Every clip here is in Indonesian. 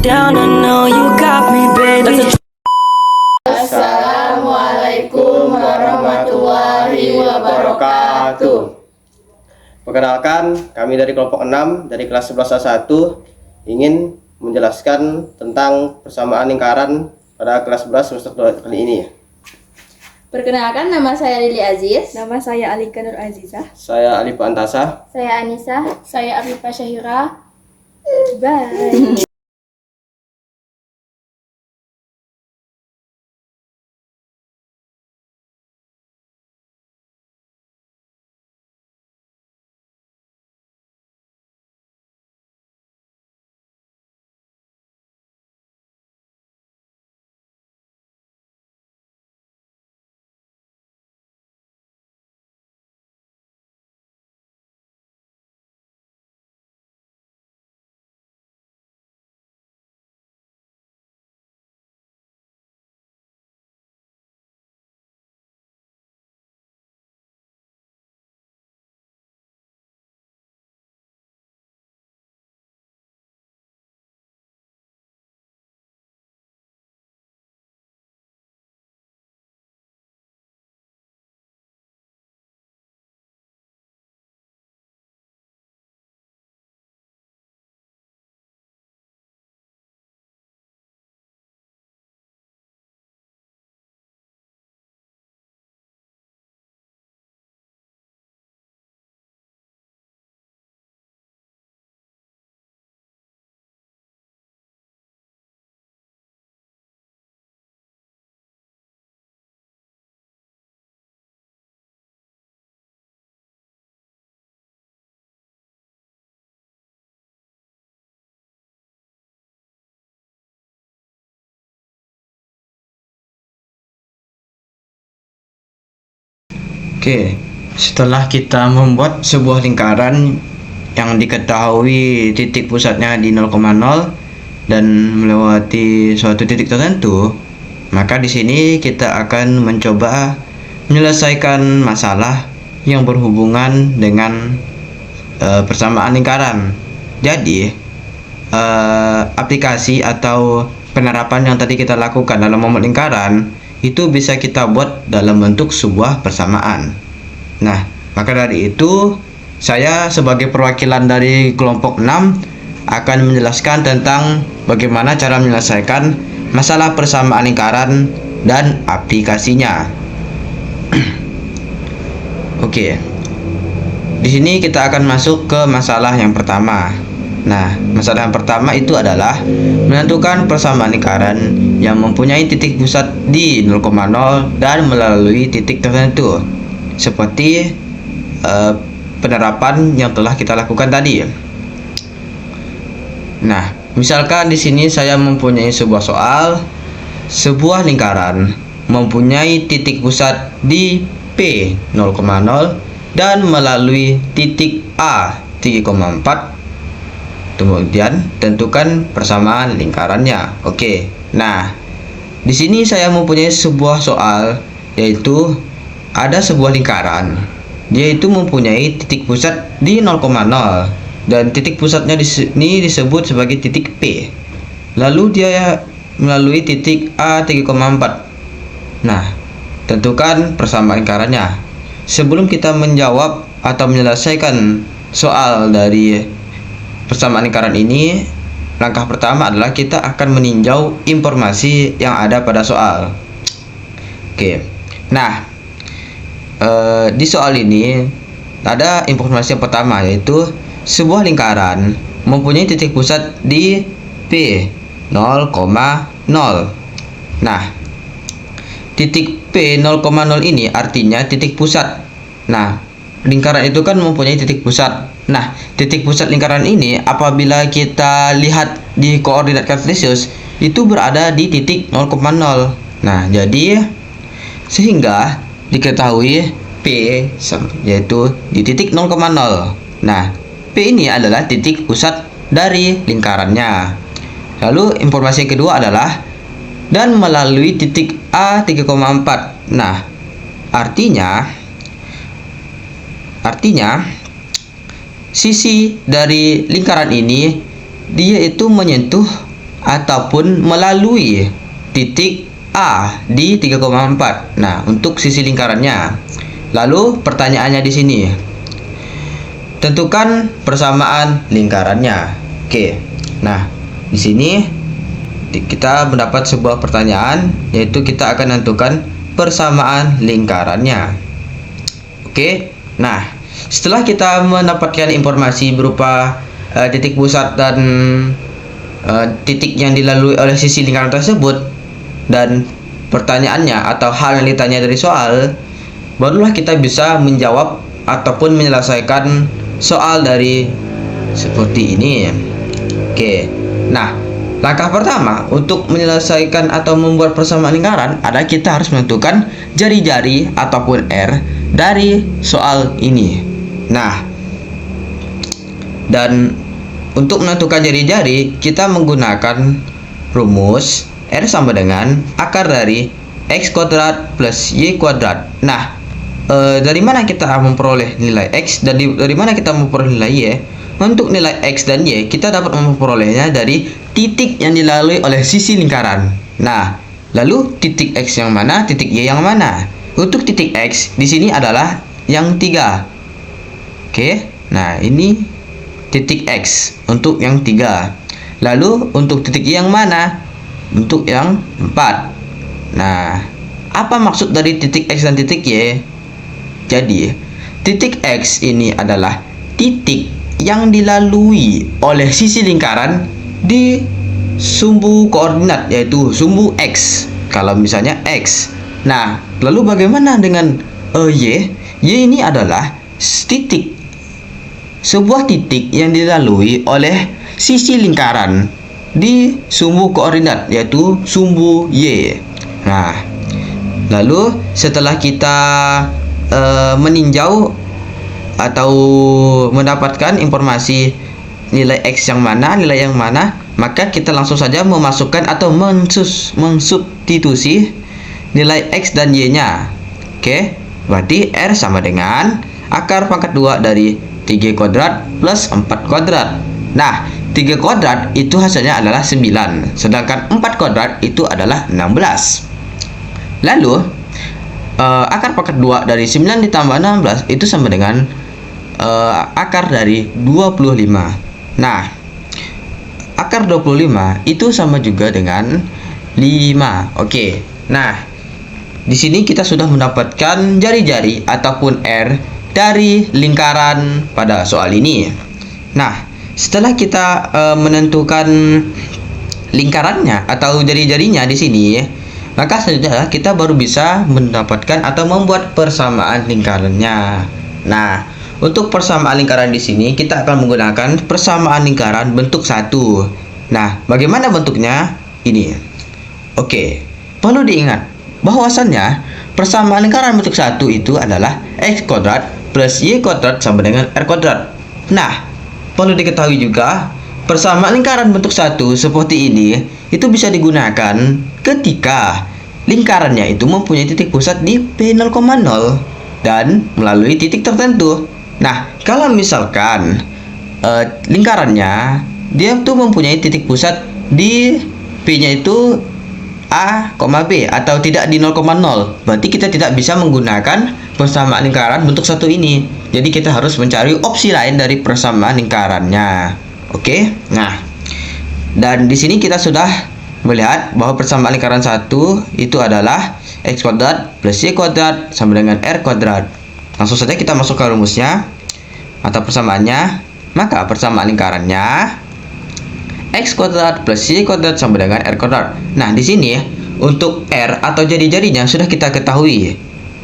down, I know you got me, baby. Assalamualaikum warahmatullahi wabarakatuh. Perkenalkan, kami dari kelompok 6 dari kelas 11A1 ingin menjelaskan tentang persamaan lingkaran pada kelas 11 semester 2 kali ini. Perkenalkan, nama saya Lili Aziz. Nama saya Alika Nur Azizah. Saya Alif Antasa. Saya Anissa. Saya Arifah Syahira. Bye. Oke, setelah kita membuat sebuah lingkaran yang diketahui titik pusatnya di 0,0 dan melewati suatu titik tertentu, maka di sini kita akan mencoba menyelesaikan masalah yang berhubungan dengan persamaan lingkaran. Jadi, aplikasi atau penerapan yang tadi kita lakukan dalam membuat lingkaran itu bisa kita buat dalam bentuk sebuah persamaan. Nah, maka dari itu saya sebagai perwakilan dari kelompok 6 akan menjelaskan tentang bagaimana cara menyelesaikan masalah persamaan lingkaran dan aplikasinya. Oke. Di sini kita akan masuk ke masalah yang pertama. Nah, masalah yang pertama itu adalah menentukan persamaan lingkaran yang mempunyai titik pusat di 0,0 dan melalui titik tertentu, seperti penerapan yang telah kita lakukan tadi. Nah, misalkan di sini saya mempunyai sebuah soal, sebuah lingkaran mempunyai titik pusat di P 0,0 dan melalui titik A 3,4. Kemudian tentukan persamaan lingkarannya. Oke. Nah, di sini saya mempunyai sebuah soal, yaitu ada sebuah lingkaran. Dia itu mempunyai titik pusat di 0,0 dan titik pusatnya di sini disebut sebagai titik P. Lalu dia melalui titik A 3,4. Nah, tentukan persamaan lingkarannya. Sebelum kita menjawab atau menyelesaikan soal dari persamaan lingkaran ini, langkah pertama adalah kita akan meninjau informasi yang ada pada soal. Oke. Nah, di soal ini ada informasi yang pertama, yaitu sebuah lingkaran mempunyai titik pusat di P 0,0. Nah, titik P 0,0 ini artinya titik pusat. Nah, lingkaran itu kan mempunyai titik pusat. Nah, titik pusat lingkaran ini apabila kita lihat di koordinat kartesius itu berada di titik 0,0. Nah, jadi sehingga diketahui P yaitu di titik 0,0. Nah, P ini adalah titik pusat dari lingkarannya. Lalu informasi yang kedua adalah dan melalui titik A 3,4. Nah, artinya sisi dari lingkaran ini dia itu menyentuh ataupun melalui titik A di 3,4. Nah, untuk sisi lingkarannya. Lalu pertanyaannya di sini. Tentukan persamaan lingkarannya. Oke. Nah, di sini kita mendapat sebuah pertanyaan, yaitu kita akan menentukan persamaan lingkarannya. Oke. Nah, setelah kita mendapatkan informasi berupa titik pusat dan titik yang dilalui oleh sisi lingkaran tersebut, dan pertanyaannya atau hal yang ditanya dari soal, barulah kita bisa menjawab ataupun menyelesaikan soal dari seperti ini. Oke. Nah, langkah pertama untuk menyelesaikan atau membuat persamaan lingkaran adalah kita harus menentukan jari-jari ataupun R dari soal ini. Nah, dan untuk menentukan jari-jari kita menggunakan rumus R sama dengan akar dari X kuadrat plus Y kuadrat. Nah, dari mana kita memperoleh nilai X dan dari mana kita memperoleh nilai Y? Untuk nilai X dan Y kita dapat memperolehnya dari titik yang dilalui oleh sisi lingkaran. Nah, lalu titik X yang mana, titik Y yang mana? Untuk titik X di sini adalah yang 3. Oke. Nah, ini titik X untuk yang 3. Lalu untuk titik Y yang mana? Untuk yang 4. Nah, apa maksud dari titik X dan titik Y? Jadi, titik X ini adalah titik yang dilalui oleh sisi lingkaran di sumbu koordinat, yaitu sumbu X. Kalau misalnya X. Nah, lalu bagaimana dengan Y? Y ini adalah sebuah titik yang dilalui oleh sisi lingkaran di sumbu koordinat, yaitu sumbu Y. Nah, lalu setelah kita meninjau atau mendapatkan informasi nilai X yang mana, nilai yang mana, maka kita langsung saja memasukkan atau mensubstitusi nilai X dan Y-nya. Oke, berarti R sama dengan akar pangkat 2 dari 3 kuadrat plus 4 kuadrat. Nah, 3 kuadrat itu hasilnya adalah 9, sedangkan 4 kuadrat itu adalah 16. Lalu, akar pangkat 2 dari 9 ditambah 16 itu sama dengan akar dari 25. Nah, akar 25 itu sama juga dengan 5. Oke. Nah, di sini kita sudah mendapatkan jari-jari ataupun R dari lingkaran pada soal ini. Nah, setelah kita menentukan lingkarannya atau jari-jarinya di sini, maka selanjutnya kita baru bisa mendapatkan atau membuat persamaan lingkarannya. Nah, untuk persamaan lingkaran di sini kita akan menggunakan persamaan lingkaran bentuk 1. Nah, bagaimana bentuknya? Ini. Oke, perlu diingat bahwasannya persamaan lingkaran bentuk 1 itu adalah X kuadrat plus Y kuadrat sama dengan R kuadrat. Nah, perlu diketahui juga persamaan lingkaran bentuk 1 seperti ini itu bisa digunakan ketika lingkarannya itu mempunyai titik pusat di P0,0 dan melalui titik tertentu. Nah, kalau misalkan lingkarannya dia tuh mempunyai titik pusat di P-nya itu A, B atau tidak di 0,0, berarti kita tidak bisa menggunakan persamaan lingkaran bentuk 1 ini. Jadi kita harus mencari opsi lain dari persamaan lingkarannya. Oke. Nah, dan di sini kita sudah melihat bahwa persamaan lingkaran 1 itu adalah X kuadrat plus Y kuadrat sama dengan R kuadrat. Langsung saja kita masuk ke rumusnya atau persamaannya. Maka persamaan lingkarannya X kuadrat plus Y kuadrat sama dengan R kuadrat. Nah, di sini untuk R atau jari-jarinya sudah kita ketahui,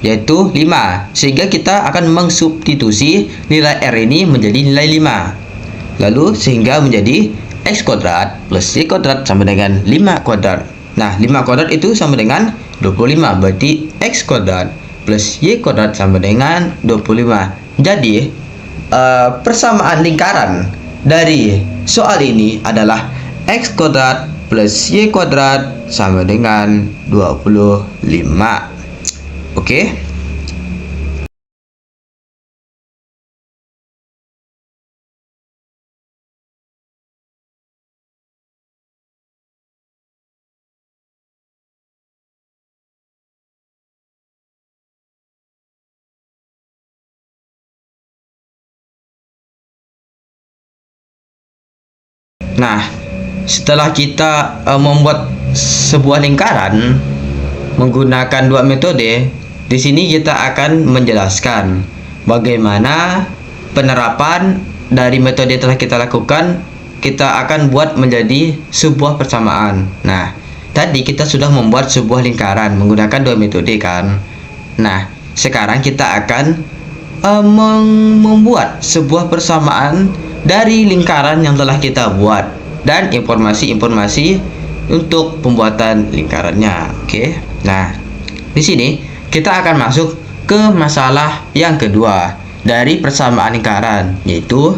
yaitu 5. Sehingga kita akan mengsubstitusi nilai R ini menjadi nilai 5. Lalu sehingga menjadi X kuadrat plus Y kuadrat sama dengan 5 kuadrat. Nah, 5 kuadrat itu sama dengan 25. Berarti X kuadrat plus Y kuadrat sama dengan 25. Jadi, persamaan lingkaran dari soal ini adalah X kuadrat plus Y kuadrat sama dengan 25. Oke. Nah, setelah kita membuat sebuah lingkaran menggunakan dua metode, di sini kita akan menjelaskan bagaimana penerapan dari metode yang telah kita lakukan. Kita akan buat menjadi sebuah persamaan. Nah, tadi kita sudah membuat sebuah lingkaran menggunakan dua metode kan. Nah, sekarang kita akan membuat sebuah persamaan dari lingkaran yang telah kita buat dan informasi-informasi untuk pembuatan lingkarannya. Oke. Nah, di sini kita akan masuk ke masalah yang kedua dari persamaan lingkaran, yaitu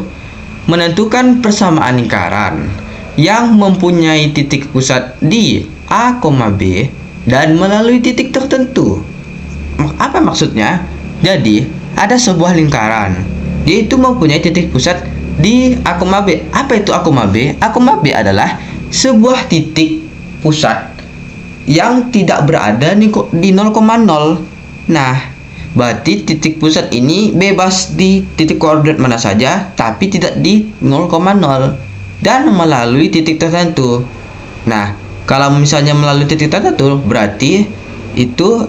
menentukan persamaan lingkaran yang mempunyai titik pusat di A, B dan melalui titik tertentu. Apa maksudnya? Jadi, ada sebuah lingkaran, yaitu mempunyai titik pusat di A, B. Apa itu A, B? A, B adalah sebuah titik pusat yang tidak berada di 0,0. Nah, berarti titik pusat ini bebas di titik koordinat mana saja, tapi tidak di 0,0 dan melalui titik tertentu. Nah, kalau misalnya melalui titik tertentu, berarti itu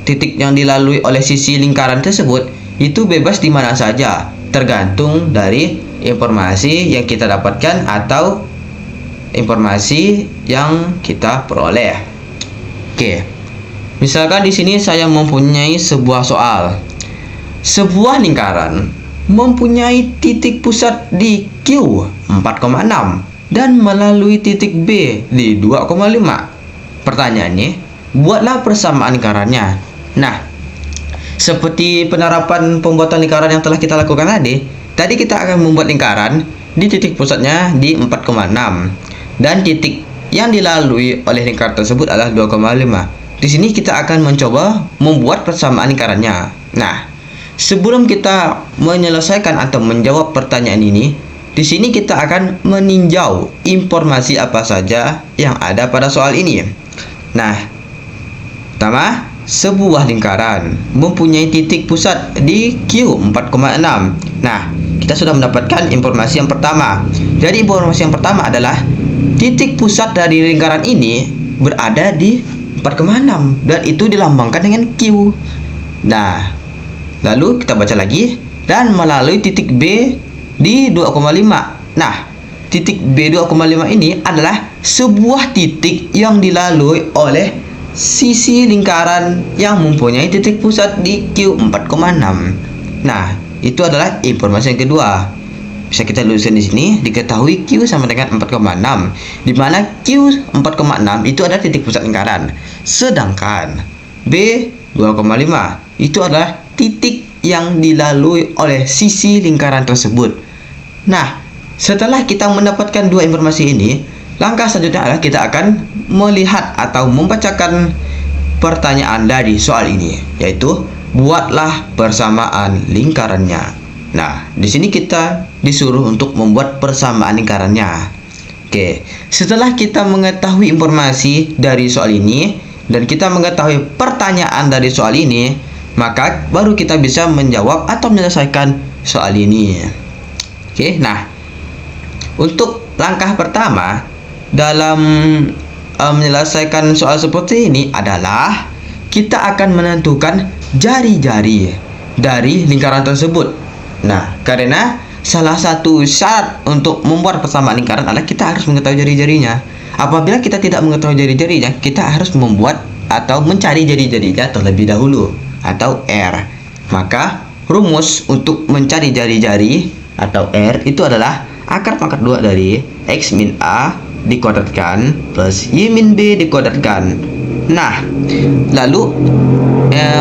titik yang dilalui oleh sisi lingkaran tersebut itu bebas di mana saja, tergantung dari informasi yang kita dapatkan atau informasi yang kita peroleh. Oke. Misalkan di sini saya mempunyai sebuah soal. Sebuah lingkaran mempunyai titik pusat di Q 4,6 dan melalui titik B di 2,5. Pertanyaannya, buatlah persamaan lingkarannya. Nah, seperti penerapan pembuatan lingkaran yang telah kita lakukan tadi kita akan membuat lingkaran di titik pusatnya di 4,6 dan titik yang dilalui oleh lingkaran tersebut adalah 2,5. Di sini kita akan mencoba membuat persamaan lingkarannya. Nah, sebelum kita menyelesaikan atau menjawab pertanyaan ini, di sini kita akan meninjau informasi apa saja yang ada pada soal ini. Nah, pertama, sebuah lingkaran mempunyai titik pusat di Q 4,6. Nah, kita sudah mendapatkan informasi yang pertama. Jadi informasi yang pertama adalah titik pusat dari lingkaran ini berada di 4,6 dan itu dilambangkan dengan Q. Nah, lalu kita baca lagi, dan melalui titik B di 2,5. Nah, titik B 2,5 ini adalah sebuah titik yang dilalui oleh sisi lingkaran yang mempunyai titik pusat di Q 4,6. Nah, itu adalah informasi yang kedua. Bisa kita tuliskan di sini, diketahui Q sama dengan 4,6, di mana Q 4,6 itu adalah titik pusat lingkaran. Sedangkan B 2,5 itu adalah titik yang dilalui oleh sisi lingkaran tersebut. Nah, setelah kita mendapatkan dua informasi ini, langkah selanjutnya adalah kita akan melihat atau membacakan pertanyaan dari soal ini, yaitu buatlah persamaan lingkarannya. Nah, di sini kita disuruh untuk membuat persamaan lingkarannya. Oke, setelah kita mengetahui informasi dari soal ini dan kita mengetahui pertanyaan dari soal ini, maka baru kita bisa menjawab atau menyelesaikan soal ini. Oke, nah, untuk langkah pertama dalam menyelesaikan soal seperti ini adalah kita akan menentukan jari-jari dari lingkaran tersebut. Nah, karena salah satu syarat untuk membuat persamaan lingkaran adalah kita harus mengetahui jari-jarinya. Apabila kita tidak mengetahui jari-jarinya, kita harus membuat atau mencari jari-jarinya terlebih dahulu, atau R. Maka rumus untuk mencari jari-jari atau R itu adalah akar pangkat 2 dari X min A dikuadratkan plus Y min B dikuadratkan. Nah, lalu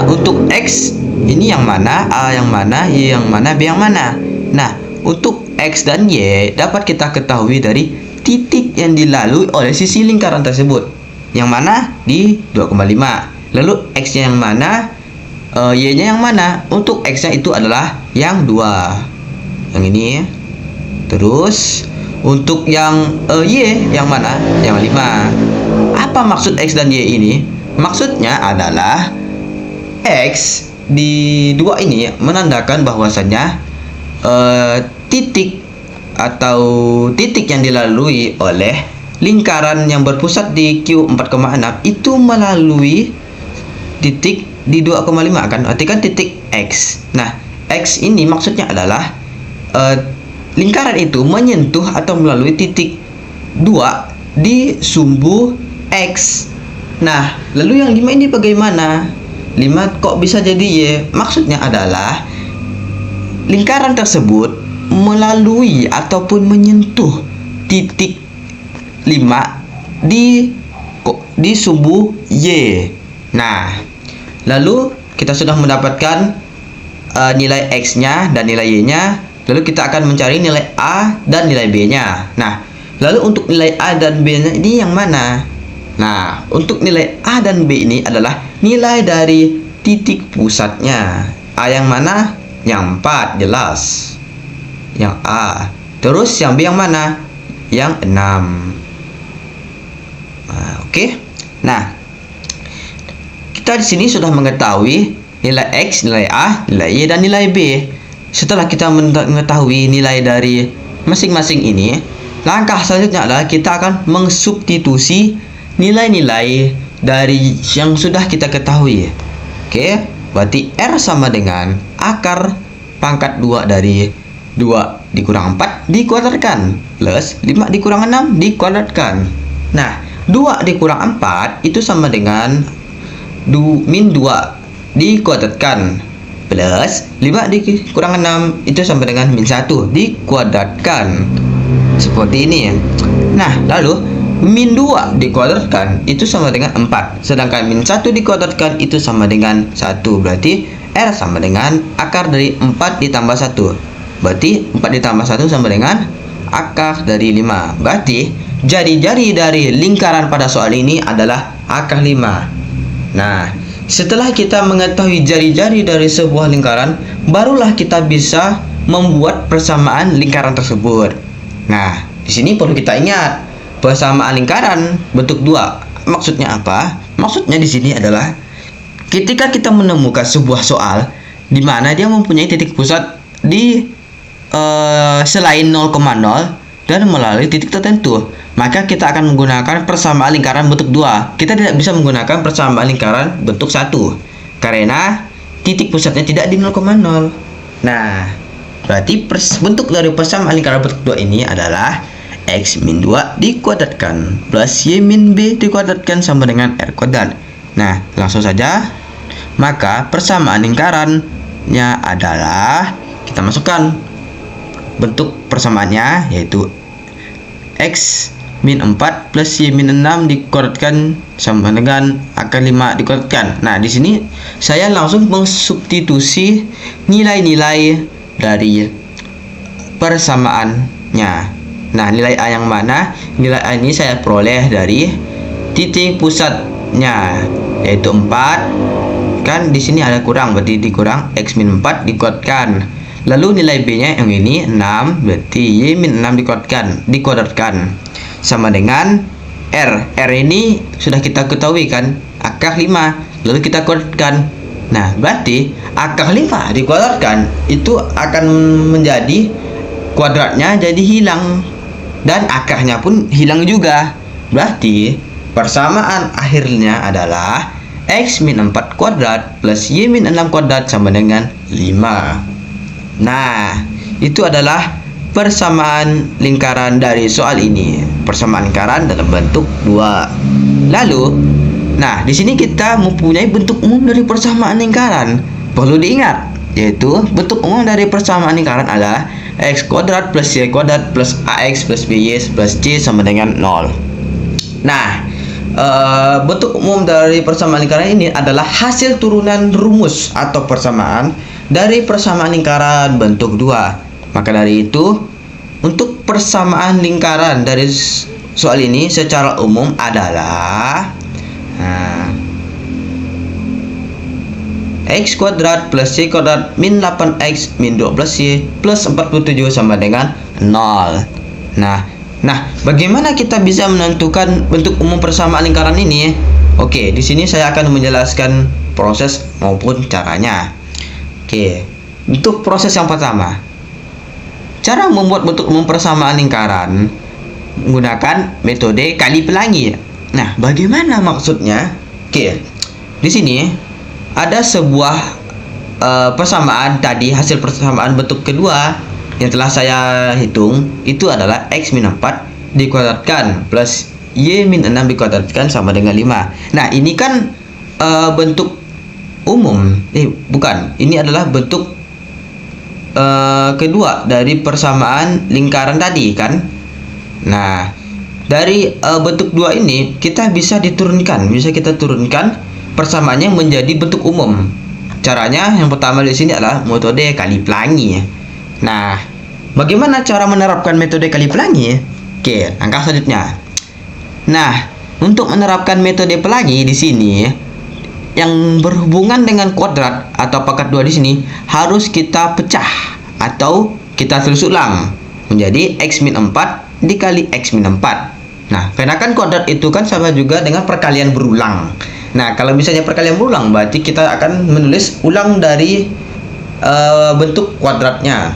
untuk X ini yang mana, A yang mana, Y yang mana, B yang mana. Nah, untuk X dan Y dapat kita ketahui dari titik yang dilalui oleh sisi lingkaran tersebut. Yang mana? Di 2,5. Lalu X-nya yang mana, Y-nya yang mana? Untuk X-nya itu adalah yang 2. Yang ini. Terus untuk yang Y yang mana? Yang 5. Apa maksud X dan Y ini? Maksudnya adalah X di 2 ini menandakan bahwasanya titik atau titik yang dilalui oleh lingkaran yang berpusat di Q4,6 itu melalui titik di 2,5 kan, arti kan titik X. Nah, X ini maksudnya adalah lingkaran itu menyentuh atau melalui titik 2 di sumbu X. Nah, lalu yang 5 ini bagaimana? 5 kok bisa jadi Y? Maksudnya adalah lingkaran tersebut melalui ataupun menyentuh titik 5 di sumbu Y. Nah, lalu kita sudah mendapatkan nilai X-nya dan nilai Y-nya. Lalu kita akan mencari nilai A dan nilai B-nya. Nah, lalu untuk nilai A dan B-nya ini yang mana? Nah, untuk nilai A dan B ini adalah nilai dari titik pusatnya. A yang mana? Yang 4, jelas. Yang A. Terus yang B yang mana? Yang 6. Nah, oke. Nah, kita di sini sudah mengetahui nilai X, nilai A, nilai Y, dan nilai B. Setelah kita mengetahui nilai dari masing-masing ini, langkah selanjutnya adalah kita akan mengsubstitusi nilai-nilai dari yang sudah kita ketahui. Oke, berarti R sama dengan akar pangkat 2 dari 2 dikurang 4 dikuadratkan plus 5 dikurang 6 dikuadratkan. Nah, 2 dikurang 4 itu sama dengan min 2 dikuadratkan plus 5 dikurang 6 itu sama dengan min 1 dikuadratkan. Seperti ini. Nah, lalu min 2 dikuadratkan itu sama dengan 4. Sedangkan min 1 dikuadratkan itu sama dengan 1. Berarti R sama dengan akar dari 4 ditambah 1. Berarti 4 ditambah 1 sama dengan akar dari 5. Berarti jari-jari dari lingkaran pada soal ini adalah akar 5. Nah, setelah kita mengetahui jari-jari dari sebuah lingkaran, barulah kita bisa membuat persamaan lingkaran tersebut. Nah, di sini perlu kita ingat persamaan lingkaran bentuk 2. Maksudnya apa? Maksudnya di sini adalah ketika kita menemukan sebuah soal di mana dia mempunyai titik pusat di selain 0,0 dan melalui titik tertentu, maka kita akan menggunakan persamaan lingkaran bentuk 2. Kita tidak bisa menggunakan persamaan lingkaran bentuk 1 karena titik pusatnya tidak di 0,0. Nah, berarti bentuk dari persamaan lingkaran bentuk 2 ini adalah X min 2 dikuadratkan plus Y min B dikuadratkan sama dengan R kuadrat. Nah, langsung saja. Maka persamaan lingkarannya adalah, kita masukkan bentuk persamaannya, yaitu X min 4 plus Y min 6 dikuadratkan sama dengan akar 5 dikuadratkan. Nah, di sini saya langsung mengsubstitusi nilai-nilai dari persamaannya. Nah, nilai A yang mana? Nilai A ini saya peroleh dari titik pusatnya, yaitu 4. Kan di sini ada kurang, berarti dikurang X min 4 dikuadratkan. Lalu nilai B-nya yang ini 6, berarti Y min 6 dikuadratkan sama dengan R. R ini sudah kita ketahui kan, akar 5. Lalu kita kuadratkan. Nah, berarti akar 5 dikuadratkan itu akan menjadi kuadratnya jadi hilang dan akarnya pun hilang juga. Berarti persamaan akhirnya adalah X min 4 kuadrat plus Y min 6 kuadrat sama dengan 5. Nah, itu adalah persamaan lingkaran dari soal ini. Persamaan lingkaran dalam bentuk 2. Lalu, nah, di sini kita mempunyai bentuk umum dari persamaan lingkaran. Perlu diingat, yaitu bentuk umum dari persamaan lingkaran adalah X kuadrat plus Y kuadrat plus AX plus BY plus C sama dengan 0. Nah, bentuk umum dari persamaan lingkaran ini adalah hasil turunan rumus atau persamaan dari persamaan lingkaran bentuk 2. Maka dari itu, untuk persamaan lingkaran dari soal ini secara umum adalah X kuadrat plus Y kuadrat min 8X min 12Y plus 47 sama dengan 0. Nah, bagaimana kita bisa menentukan bentuk umum persamaan lingkaran ini? Oke, di sini saya akan menjelaskan proses maupun caranya. Oke, untuk proses yang pertama, cara membuat bentuk umum persamaan lingkaran menggunakan metode kali pelangi. Nah, bagaimana maksudnya? Oke, di sini ada sebuah persamaan tadi, hasil persamaan bentuk kedua yang telah saya hitung itu adalah x min 4 dikuadratkan plus y min 6 dikuadratkan sama dengan 5. Nah, ini kan bentuk umum. Bukan, ini adalah bentuk kedua dari persamaan lingkaran tadi kan. Nah, dari bentuk dua ini kita bisa kita turunkan persamaannya menjadi bentuk umum. Caranya yang pertama di sini adalah metode kali pelangi. Nah, bagaimana cara menerapkan metode kali pelangi? Oke, langkah selanjutnya. Nah, untuk menerapkan metode pelangi di sini yang berhubungan dengan kuadrat atau pangkat 2 di sini harus kita pecah atau kita tulis ulang menjadi x min 4 dikali x min 4. Nah, karena kan kuadrat itu kan sama juga dengan perkalian berulang. Nah, kalau misalnya perkalian berulang berarti kita akan menulis ulang dari bentuk kuadratnya.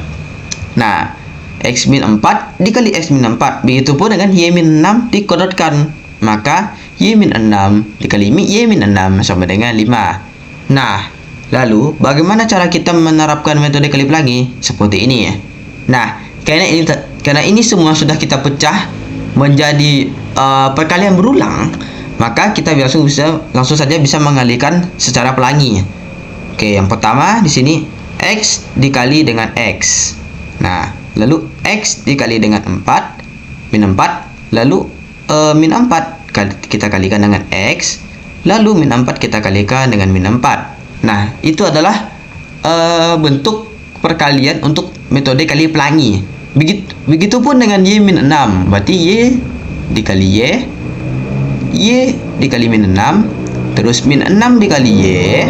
Nah, x min 4 dikali x min 4. Begitupun dengan y min 6 dikuadratkan. Maka y min 6 dikali y min 6 sama dengan 5. Nah, lalu bagaimana cara kita menerapkan metode kali pelangi? Seperti ini ya. Nah, karena ini semua sudah kita pecah menjadi perkalian berulang, maka kita langsung saja bisa mengalihkan secara pelangi. Oke, yang pertama di sini x dikali dengan x. Nah, lalu x dikali dengan 4 min 4, lalu min 4 kita kalikan dengan x, lalu min 4 kita kalikan dengan min 4. Nah, itu adalah bentuk perkalian untuk metode kali pelangi. Begitupun dengan y min 6, berarti y dikali y dikali min 6, terus min 6 dikali y,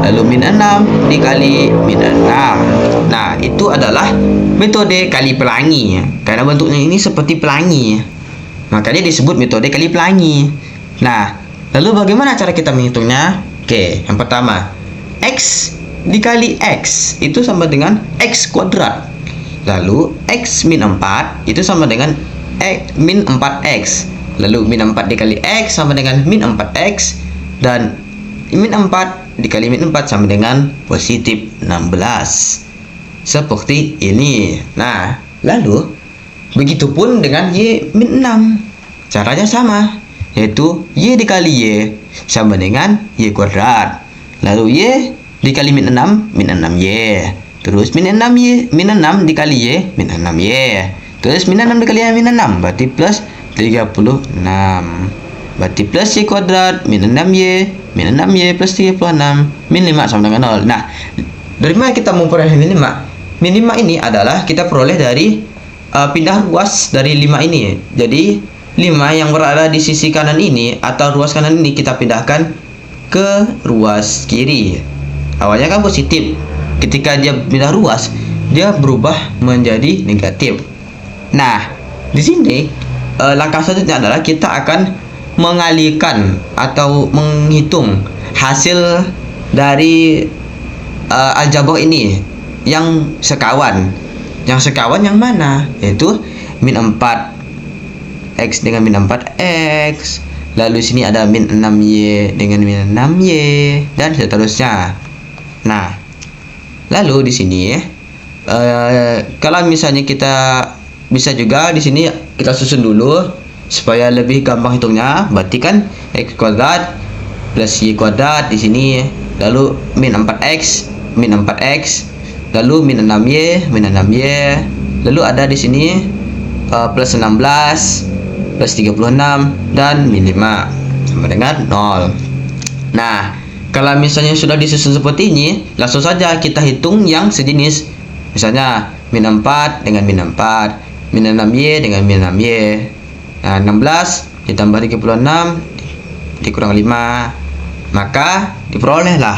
lalu min 6 dikali min 6. Nah, itu adalah metode kali pelangi. Karena bentuknya ini seperti pelangi, makanya disebut metode kali pelangi. Nah, lalu bagaimana cara kita menghitungnya? Oke, yang pertama, x dikali x itu sama dengan x kuadrat. Lalu x min 4 itu sama dengan min 4x. Lalu min 4 dikali x sama dengan min 4x, dan min 4 dikali min 4 sama dengan positif 16. Seperti ini. Nah, lalu begitupun dengan y min 6. Caranya sama, yaitu y dikali y sama dengan y kuadrat. Lalu y dikali min 6 y. Terus min 6 dikali y min 6y. Terus min 6 dikali y min 6 berarti plus 36. Berarti plus y kuadrat min 6y plus 36 min 5 sama dengan 0. Nah, dari mana kita memperoleh min 5? Min 5 ini adalah kita peroleh dari pindah ruas dari 5 ini. Jadi 5 yang berada di sisi kanan ini atau ruas kanan ini kita pindahkan ke ruas kiri. Awalnya kan positif. Ketika dia pindah ruas, dia berubah menjadi negatif. Nah, di sini langkah selanjutnya adalah kita akan mengalihkan atau menghitung hasil dari aljabar ini yang sekawan. Yang sekawan yang mana? Yaitu min 4 x dengan min 4x. Lalu sini ada min 6y dengan min 6y dan seterusnya. Nah, lalu di sini kalau misalnya kita bisa juga di sini kita susun dulu supaya lebih gampang hitungnya. Berarti kan x kuadrat plus y kuadrat di sini, lalu min 4x, lalu min 6y, lalu ada di sini plus 16 plus 36 dan min 5 sama dengan 0. Nah, kalau misalnya sudah disusun seperti ini, langsung saja kita hitung yang sejenis. Misalnya min 4 dengan min 4, min 6y dengan min 6y. Nah, 16 ditambah 36 dikurang 5, maka diperolehlah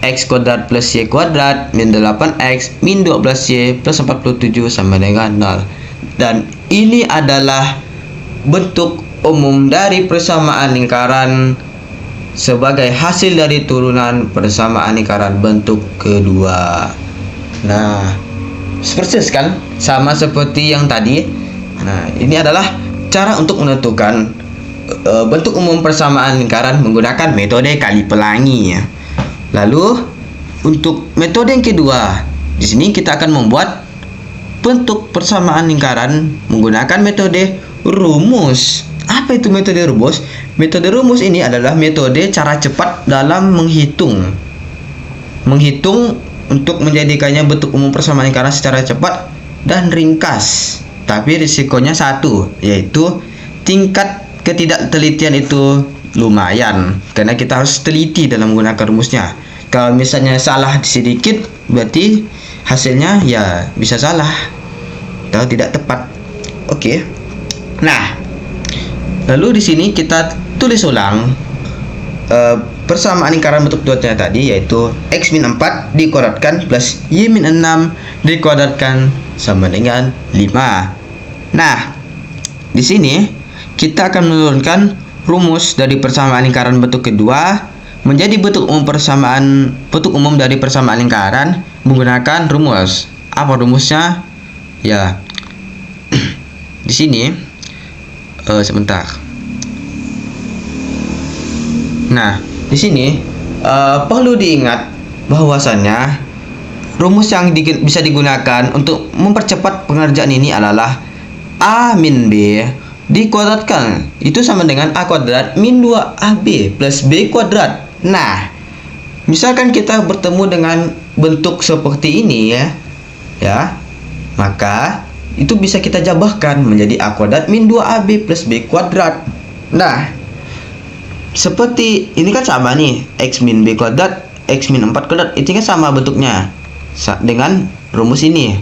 x kuadrat plus y kuadrat min 8x min 12y plus 47 sama dengan 0. Dan ini adalah bentuk umum dari persamaan lingkaran sebagai hasil dari turunan persamaan lingkaran bentuk kedua. Nah, persis kan, sama seperti yang tadi. Nah, ini adalah cara untuk menentukan bentuk umum persamaan lingkaran menggunakan metode kali pelangi. Lalu untuk metode yang kedua, di sini kita akan membuat bentuk persamaan lingkaran menggunakan metode rumus. Apa itu metode rumus? Metode rumus ini adalah metode cara cepat dalam menghitung untuk menjadikannya bentuk umum persamaan lingkaran secara cepat dan ringkas. Tapi risikonya satu, yaitu tingkat ketidaktelitian itu lumayan, karena kita harus teliti dalam menggunakan rumusnya. Kalau misalnya salah sedikit, berarti hasilnya ya bisa salah atau tidak tepat. Oke. Nah, lalu di sini kita tulis ulang persamaan lingkaran bentuk dotnya tadi, yaitu x min 4 dikuadratkan plus y min 6 dikuadratkan sama dengan 5. Nah, di sini kita akan menurunkan rumus dari persamaan lingkaran bentuk kedua menjadi bentuk umum dari persamaan lingkaran menggunakan rumus. Apa rumusnya? Ya, di sini sebentar. Nah, di sini perlu diingat bahwasannya rumus yang bisa digunakan untuk mempercepat pengerjaan ini adalah A min B dikuadratkan itu sama dengan A kuadrat min 2AB plus B kuadrat. Nah, misalkan kita bertemu dengan bentuk seperti ini ya, maka itu bisa kita jabahkan menjadi A kuadrat min 2AB plus B kuadrat. Nah, seperti ini kan sama nih, x min B kuadrat, x min 4 kuadrat, itu kan sama bentuknya dengan rumus ini.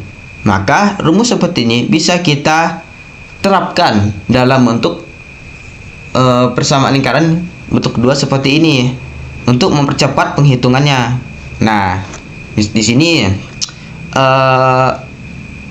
Maka rumus seperti ini bisa kita terapkan dalam bentuk persamaan lingkaran bentuk kedua seperti ini untuk mempercepat penghitungannya. Nah, di sini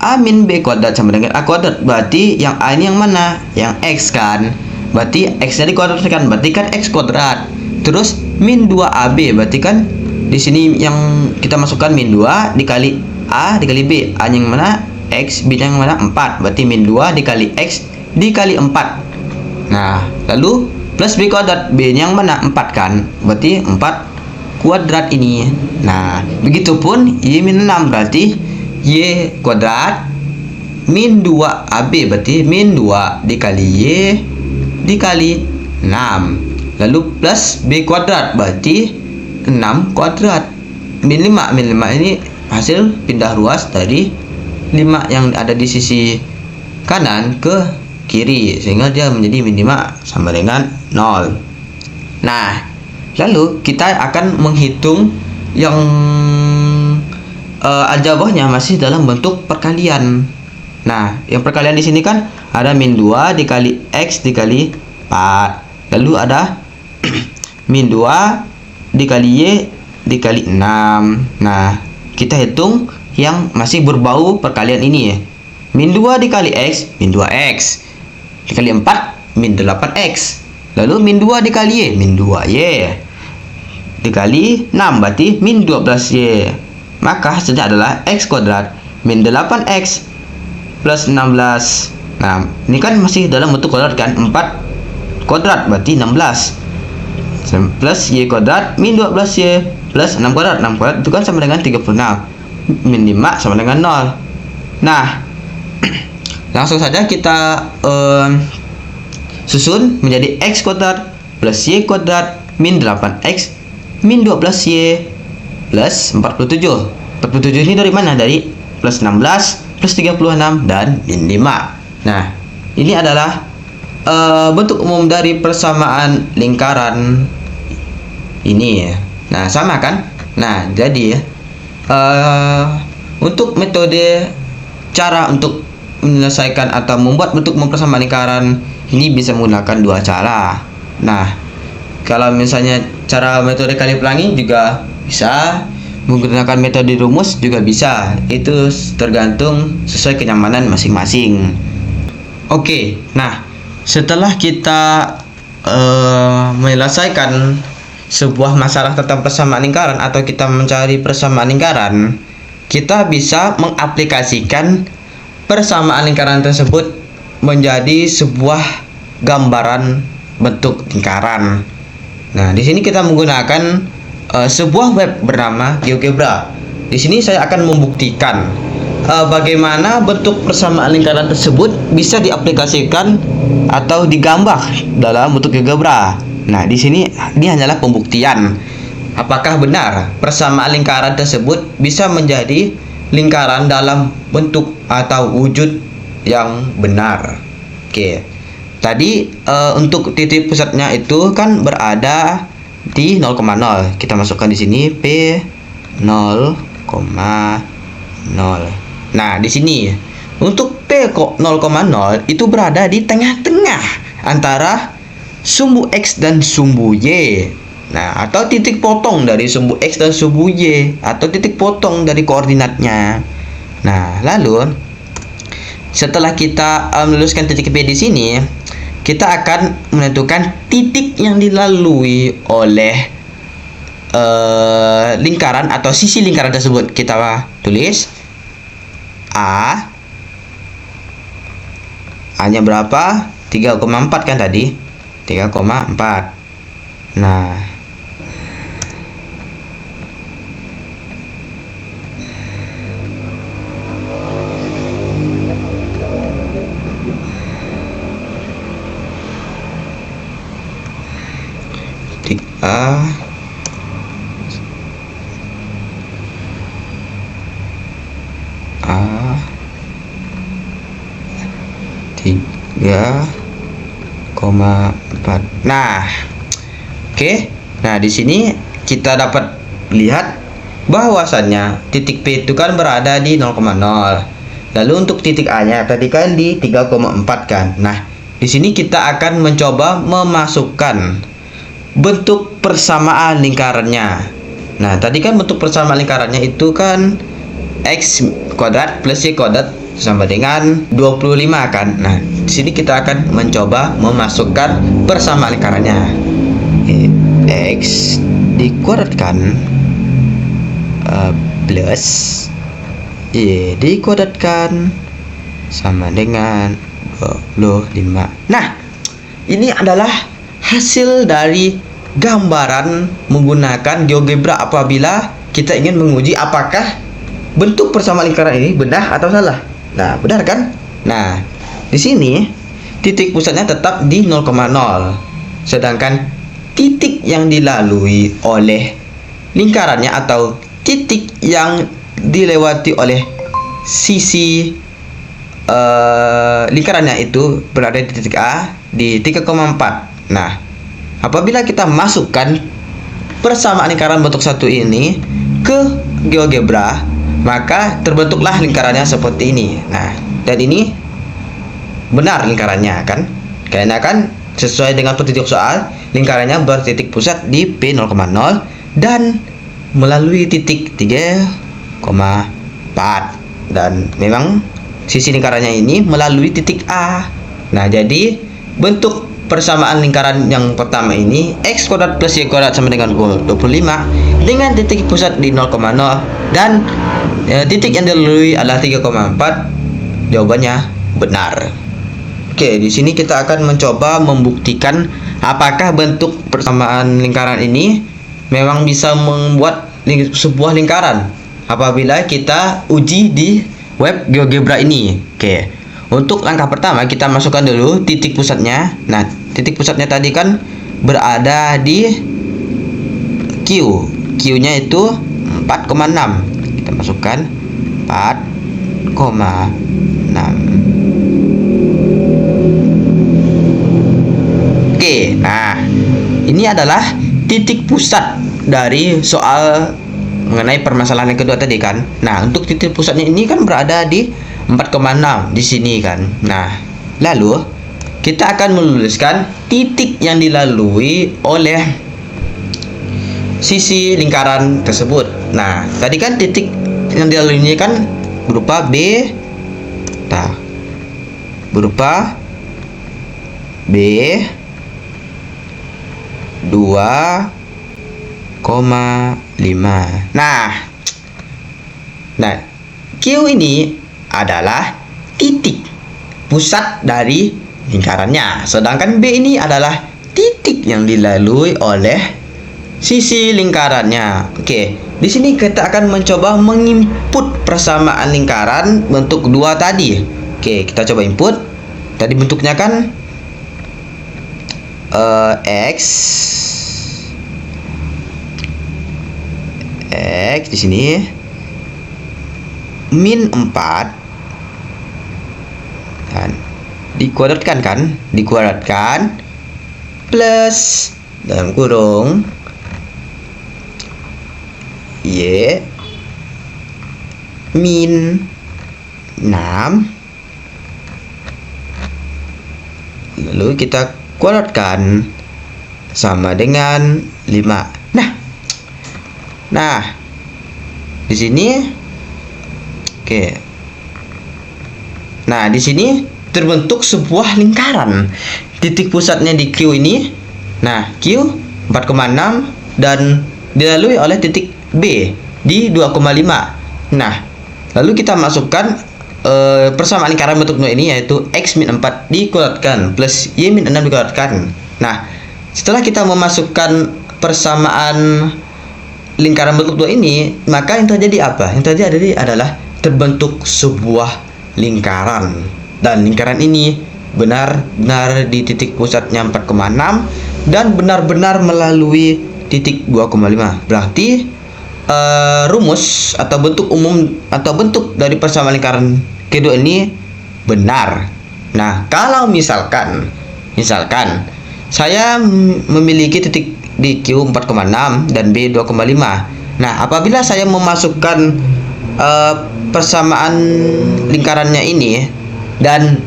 A min B kuadrat sama dengan A kuadrat, berarti yang A ini yang mana? Yang X kan, berarti X nya dikuadratkan, berarti kan X kuadrat. Terus min 2AB, berarti kan di sini yang kita masukkan min 2 dikali A dikali B. A nya yang mana? X, B nya yang mana? 4, berarti min 2 dikali X dikali 4. Nah, lalu plus B kuadrat, B nya yang mana? 4 kan, berarti 4 kuadrat ini. Nah, begitupun Y min 6, berarti Y kuadrat min 2AB, berarti min 2 dikali Y dikali 6. Lalu plus B kuadrat, berarti 6 kuadrat. Min 5 ini hasil pindah ruas dari 5 yang ada di sisi kanan ke kiri, sehingga dia menjadi min 5 sama dengan 0. Nah, lalu kita akan menghitung yang aljabahnya masih dalam bentuk perkalian. Nah, yang perkalian di sini kan ada min 2 dikali X dikali 4. Lalu ada min 2 dikali Y dikali 6. Nah, kita hitung yang masih berbau perkalian ini ya. Min 2 dikali X, min 2X. Dikali 4, min 8X. Lalu min 2 dikali Y, min 2Y. Dikali 6, berarti min 12Y. Maka hasilnya adalah X kuadrat min 8X plus 16. Nah, ini kan masih dalam bentuk kuadrat kan, 4 kuadrat berarti 16. Plus Y kuadrat min 12Y plus 6 kuadrat. 6 kuadrat itu kan sama dengan 36. Min 5 sama dengan 0. Nah, langsung saja kita susun menjadi X kuadrat plus Y kuadrat min 8X min 12Y plus 47. 47 ini dari mana? Dari plus 16 plus 36 dan min 5. Nah, ini adalah bentuk umum dari persamaan lingkaran ini ya. Nah, sama kan? Nah, jadi untuk metode cara untuk menyelesaikan atau membuat bentuk umum persamaan lingkaran ini bisa menggunakan dua cara. Nah, kalau misalnya cara metode kali pelangi juga bisa, menggunakan metode rumus juga bisa. Itu tergantung sesuai kenyamanan masing-masing. Oke, nah setelah kita menyelesaikan sebuah masalah tentang persamaan lingkaran atau kita mencari persamaan lingkaran, kita bisa mengaplikasikan persamaan lingkaran tersebut menjadi sebuah gambaran bentuk lingkaran. Nah, di sini kita menggunakan sebuah web bernama GeoGebra. Di sini saya akan membuktikan bagaimana bentuk persamaan lingkaran tersebut bisa diaplikasikan atau digambar dalam bentuk GeoGebra. Nah, di sini ini hanyalah pembuktian apakah benar persamaan lingkaran tersebut bisa menjadi lingkaran dalam bentuk atau wujud yang benar. Oke. Tadi untuk titik pusatnya itu kan berada di 0,0. Kita masukkan di sini P 0,0. Nah, di sini untuk P 0,0 itu berada di tengah-tengah antara sumbu X dan sumbu Y. Nah, atau titik potong dari sumbu X dan sumbu Y, atau titik potong dari koordinatnya. Nah, lalu setelah kita meluluskan titik P di sini, kita akan menentukan titik yang dilalui oleh lingkaran atau sisi lingkaran tersebut. Kita tulis A-nya berapa? 3,4 kan tadi? 3,4. Nah, titik A A 3,4. Nah, oke. Nah, di sini kita dapat lihat bahwasannya titik P itu kan berada di 0,0. Lalu untuk titik A-nya tadi kan di 3,4 kan. Nah, di sini kita akan mencoba memasukkan bentuk persamaan lingkarannya. Nah, tadi kan bentuk persamaan lingkarannya itu kan X kuadrat plus Y kuadrat sama dengan 25 kan. Nah, di sini kita akan mencoba memasukkan persamaan lingkarannya. X dikuadratkan plus Y dikuadratkan sama dengan 25. Nah, ini adalah hasil dari gambaran menggunakan GeoGebra apabila kita ingin menguji apakah bentuk persamaan lingkaran ini benar atau salah. Nah, benar kan? Nah, di sini titik pusatnya tetap di 0,0. Sedangkan titik yang dilalui oleh lingkarannya atau titik yang dilewati oleh sisi lingkarannya itu berada di titik A di 3,4. Nah, apabila kita masukkan persamaan lingkaran bentuk satu ini ke GeoGebra, maka terbentuklah lingkarannya seperti ini. Nah, dan ini benar lingkarannya kan? Karena kan sesuai dengan petunjuk soal, lingkarannya bertitik pusat di P 0,0 dan melalui titik 3,4. Dan memang sisi lingkarannya ini melalui titik A. Nah, jadi bentuk persamaan lingkaran yang pertama ini X kuadrat plus Y kuadrat sama dengan 25 dengan titik pusat di 0,0 dan titik yang dilalui adalah 3,4. Jawabannya benar. Oke, di sini kita akan mencoba membuktikan apakah bentuk persamaan lingkaran ini memang bisa membuat sebuah lingkaran apabila kita uji di web GeoGebra ini. Oke. Untuk langkah pertama kita masukkan dulu titik pusatnya. Nah, titik pusatnya tadi kan berada di Q. Q-nya itu 4,6. Kita masukkan 4,6. Oke, nah ini adalah titik pusat dari soal mengenai permasalahan yang kedua tadi kan. Nah, untuk titik pusatnya ini kan berada di 4,6 di sini kan. Nah, lalu kita akan meluluskan titik yang dilalui oleh sisi lingkaran tersebut. Nah, tadi kan titik yang dilalui ini kan berupa B, berupa B 2,5. Nah, Nah, Q ini adalah titik pusat dari lingkarannya, sedangkan B ini adalah titik yang dilalui oleh sisi lingkarannya. Oke, di sini kita akan mencoba menginput persamaan lingkaran bentuk kedua tadi. Oke, kita coba input. Tadi bentuknya kan X di sini min 4 dan dikuadratkan plus dalam kurung Y min 6, lalu kita kuadratkan sama dengan 5. Nah, di sini oke. Nah, di sini terbentuk sebuah lingkaran. Titik pusatnya di Q ini. Nah, Q 4,6 dan dilalui oleh titik B di 2,5. Nah, lalu kita masukkan persamaan lingkaran bentuk ini, yaitu X min 4 dikuadratkan plus Y min 6 dikuadratkan. Nah, setelah kita memasukkan persamaan lingkaran bentuk 2 ini, maka yang terjadi apa? Yang terjadi adalah terbentuk sebuah lingkaran, dan lingkaran ini benar-benar di titik pusatnya 4,6 dan benar-benar melalui titik 2,5. Berarti rumus atau bentuk umum atau bentuk dari persamaan lingkaran kedua ini benar. Nah, kalau misalkan saya memiliki titik di Q 4,6 dan B 2,5. Nah, apabila saya memasukkan persamaan lingkarannya ini dan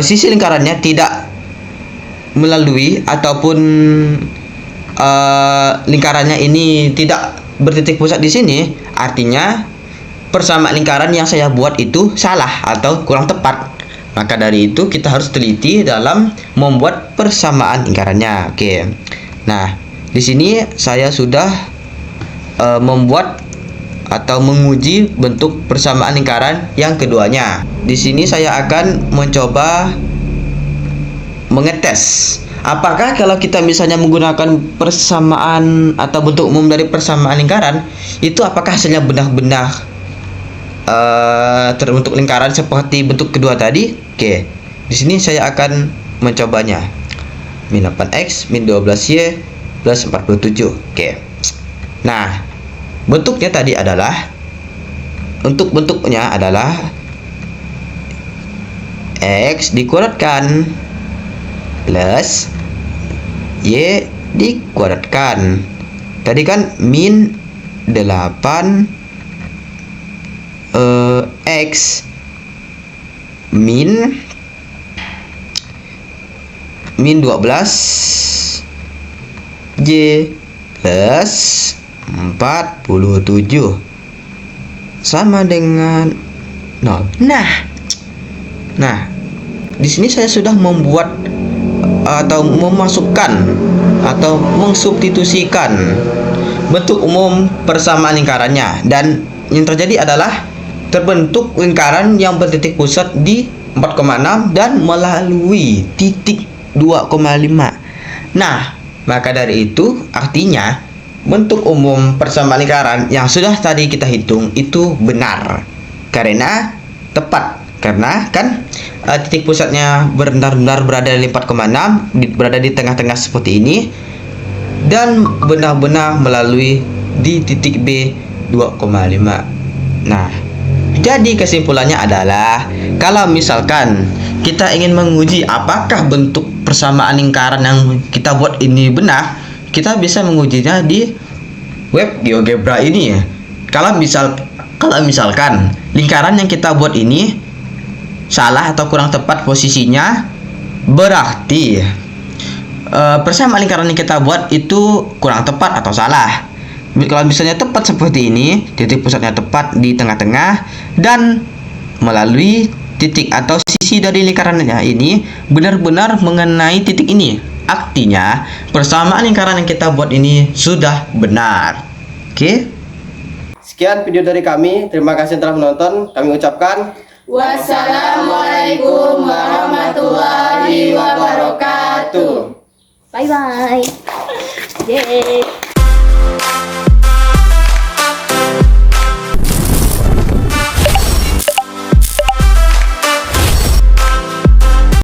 sisi lingkarannya tidak melalui ataupun lingkarannya ini tidak bertitik pusat di sini, artinya persamaan lingkaran yang saya buat itu salah atau kurang tepat. Maka dari itu kita harus teliti dalam membuat persamaan lingkarannya. Oke. Nah, di sini saya sudah membuat atau menguji bentuk persamaan lingkaran yang keduanya. Di sini saya akan mencoba mengetes apakah kalau kita misalnya menggunakan persamaan atau bentuk umum dari persamaan lingkaran itu apakah hasilnya benar-benar terbentuk lingkaran seperti bentuk kedua tadi. Oke. Di sini saya akan mencobanya. Min 8x min 12y plus 47. Oke. Nah, bentuknya tadi adalah bentuknya adalah x dikuadratkan plus y dikuadratkan. Tadi kan min 8 x min 12 y plus 47 sama dengan 0. Nah, di sini saya sudah membuat atau memasukkan atau mengsubstitusikan bentuk umum persamaan lingkarannya, dan yang terjadi adalah terbentuk lingkaran yang bertitik pusat di 4,6 dan melalui titik 2,5. Nah, maka dari itu artinya bentuk umum persamaan lingkaran yang sudah tadi kita hitung itu benar karena tepat, karena kan titik pusatnya benar-benar berada di 4,6, berada di tengah-tengah seperti ini, dan benar-benar melalui di titik B 2,5. Nah, jadi kesimpulannya adalah kalau misalkan kita ingin menguji apakah bentuk persamaan lingkaran yang kita buat ini benar, kita bisa mengujinya di web GeoGebra ini ya. Kalau misalkan lingkaran yang kita buat ini salah atau kurang tepat posisinya, berarti persamaan lingkaran yang kita buat itu kurang tepat atau salah. Kalau misalnya tepat seperti ini, titik pusatnya tepat di tengah-tengah dan melalui titik atau sisi dari lingkarannya ini benar-benar mengenai titik ini, artinya persamaan lingkaran yang kita buat ini sudah benar. Oke? Sekian video dari kami. Terima kasih telah menonton. Kami ucapkan Wassalamualaikum warahmatullahi wabarakatuh. Bye bye. Yeay.